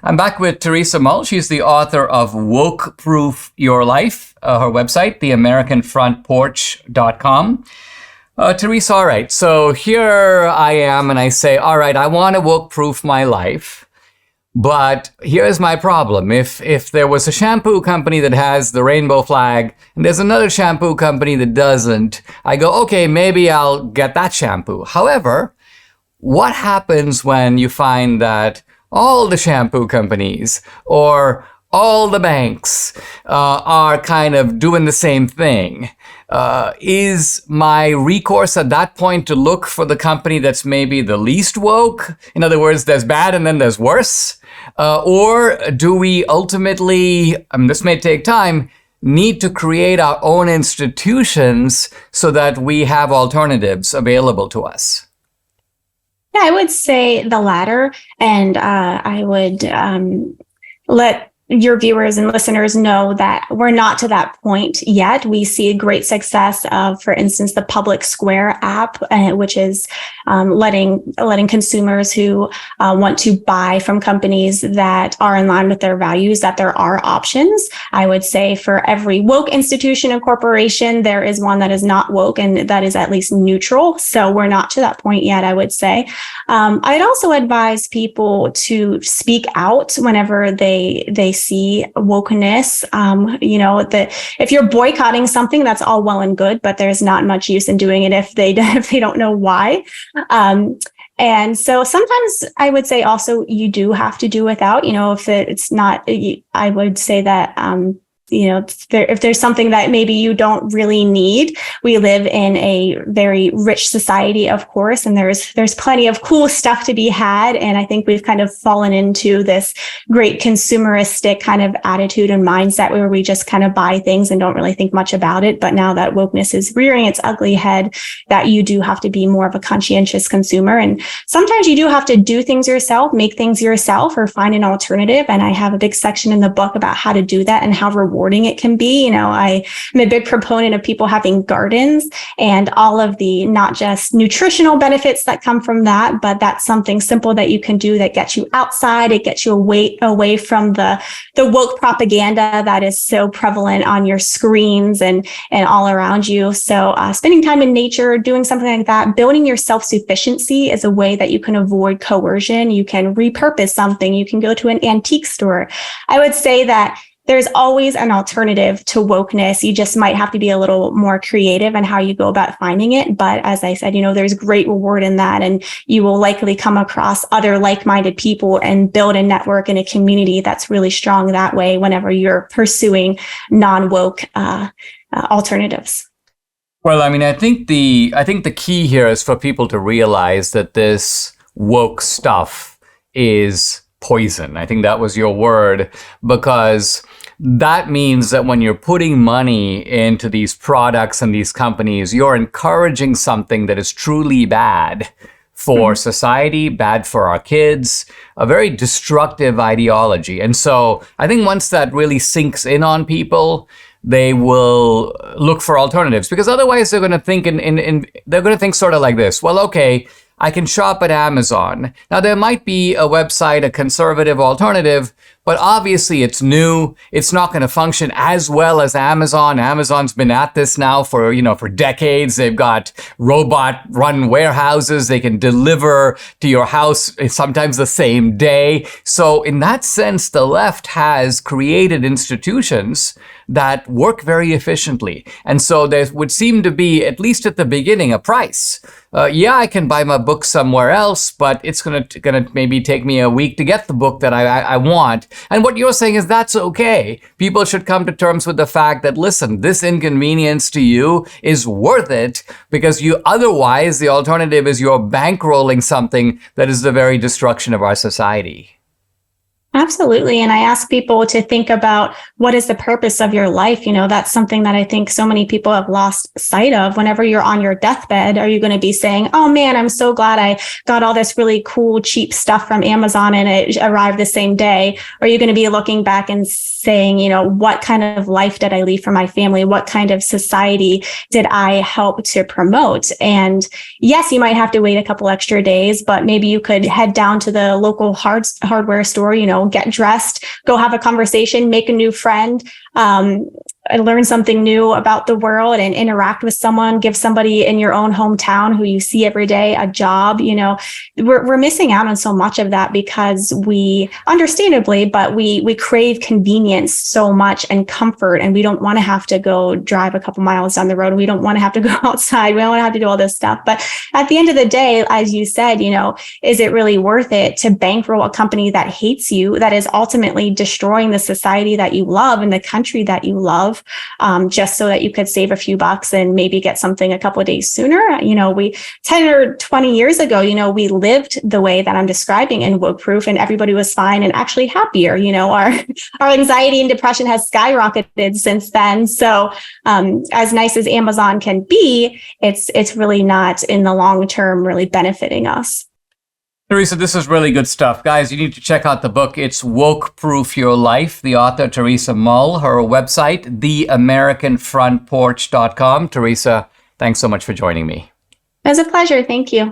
I'm back with Teresa Mull. She's the author of Woke Proof Your Life, her website, theamericanfrontporch.com. Teresa, all right, so here I am and I say, all right, I want to woke proof my life. But here's my problem. If there was a shampoo company that has the rainbow flag and there's another shampoo company that doesn't, I go, okay, maybe I'll get that shampoo. However, what happens when you find that all the shampoo companies or all the banks are kind of doing the same thing? Is my recourse at that point to look for the company that's maybe the least woke? In other words, there's bad and then there's worse? Or do we ultimately, this may take time, need to create our own institutions so that we have alternatives available to us? Yeah, I would say the latter. And I would let your viewers and listeners know that we're not to that point yet. We see great success of, for instance, the Public Square app, which is letting consumers who want to buy from companies that are in line with their values, that there are options. I would say for every woke institution and corporation, there is one that is not woke and that is at least neutral. So we're not to that point yet, I would say. I'd also advise people to speak out whenever they see wokeness. If you're boycotting something, that's all well and good, but there's not much use in doing it if they don't know why. And so sometimes I would say also you do have to do without, if it's not, I would say that, if there's something that maybe you don't really need. We live in a very rich society, of course, and there's plenty of cool stuff to be had. And I think we've kind of fallen into this great consumeristic kind of attitude and mindset where we just kind of buy things and don't really think much about it. But now that wokeness is rearing its ugly head, that you do have to be more of a conscientious consumer. And sometimes you do have to do things yourself, make things yourself, or find an alternative. And I have a big section in the book about how to do that and how rewarding it can be. I'm a big proponent of people having gardens and all of the not just nutritional benefits that come from that, but that's something simple that you can do that gets you outside. It gets you away from the woke propaganda that is so prevalent on your screens and all around you. So spending time in nature, doing something like that, building your self-sufficiency is a way that you can avoid coercion. You can repurpose something. You can go to an antique store. I would say that there's always an alternative to wokeness. You just might have to be a little more creative in how you go about finding it. But as I said, there's great reward in that. And you will likely come across other like-minded people and build a network and a community that's really strong that way whenever you're pursuing non-woke alternatives. Well, I think the key here is for people to realize that this woke stuff is poison. I think that was your word, because that means that when you're putting money into these products and these companies, you're encouraging something that is truly bad for society, bad for our kids, a very destructive ideology. And so I think once that really sinks in on people, they will look for alternatives, because otherwise they're going to think they're going to think sort of like this. Well, okay, I can shop at Amazon. Now, there might be a website, a conservative alternative, but obviously it's new. It's not going to function as well as Amazon. Amazon's been at this now for decades. They've got robot-run warehouses. They can deliver to your house sometimes the same day. So in that sense, the left has created institutions that work very efficiently. And so there would seem to be, at least at the beginning, a price. I can buy my book somewhere else, but it's gonna maybe take me a week to get the book that I want. And what you're saying is that's okay. People should come to terms with the fact that, listen, this inconvenience to you is worth it, because otherwise the alternative is you're bankrolling something that is the very destruction of our society. Absolutely. And I ask people to think about, what is the purpose of your life? That's something that I think so many people have lost sight of. Whenever you're on your deathbed, are you going to be saying, oh man, I'm so glad I got all this really cool, cheap stuff from Amazon and it arrived the same day? Or are you going to be looking back and saying, what kind of life did I leave for my family? What kind of society did I help to promote? And yes, you might have to wait a couple extra days, but maybe you could head down to the local hardware store, get dressed, go have a conversation, make a new friend, learn something new about the world and interact with someone, give somebody in your own hometown who you see every day a job. We're missing out on so much of that because we, understandably, but we crave convenience so much and comfort, and we don't want to have to go drive a couple miles down the road. We don't want to have to go outside. We don't want to have to do all this stuff. But at the end of the day, as you said, is it really worth it to bankroll a company that hates you, that is ultimately destroying the society that you love and the country that you love? Just so that you could save a few bucks and maybe get something a couple of days sooner. We 10 or 20 years ago, we lived the way that I'm describing in Woke Proof, and everybody was fine and actually happier. Our anxiety and depression has skyrocketed since then. So as nice as Amazon can be, it's really not in the long term really benefiting us. Teresa, this is really good stuff. Guys, you need to check out the book. It's Woke Proof Your Life. The author, Teresa Mull. Her website, theamericanfrontporch.com. Teresa, thanks so much for joining me. It was a pleasure. Thank you.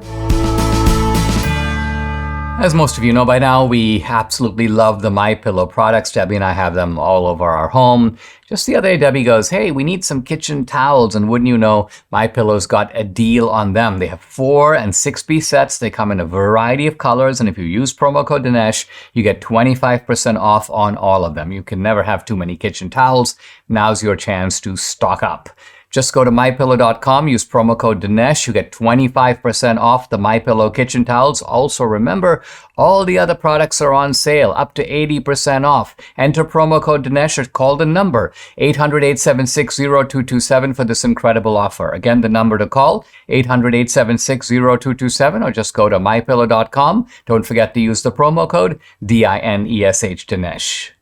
As most of you know by now, we absolutely love the MyPillow products. Debbie and I have them all over our home. Just the other day, Debbie goes, hey, we need some kitchen towels. And wouldn't you know, MyPillow's got a deal on them. They have 4 and 6-piece sets. They come in a variety of colors. And if you use promo code Dinesh, you get 25% off on all of them. You can never have too many kitchen towels. Now's your chance to stock up. Just go to MyPillow.com, use promo code Dinesh. You get 25% off the MyPillow kitchen towels. Also, remember, all the other products are on sale, up to 80% off. Enter promo code Dinesh or call the number, 800-876-0227 for this incredible offer. Again, the number to call, 800-876-0227, or just go to MyPillow.com. Don't forget to use the promo code DINESH, Dinesh.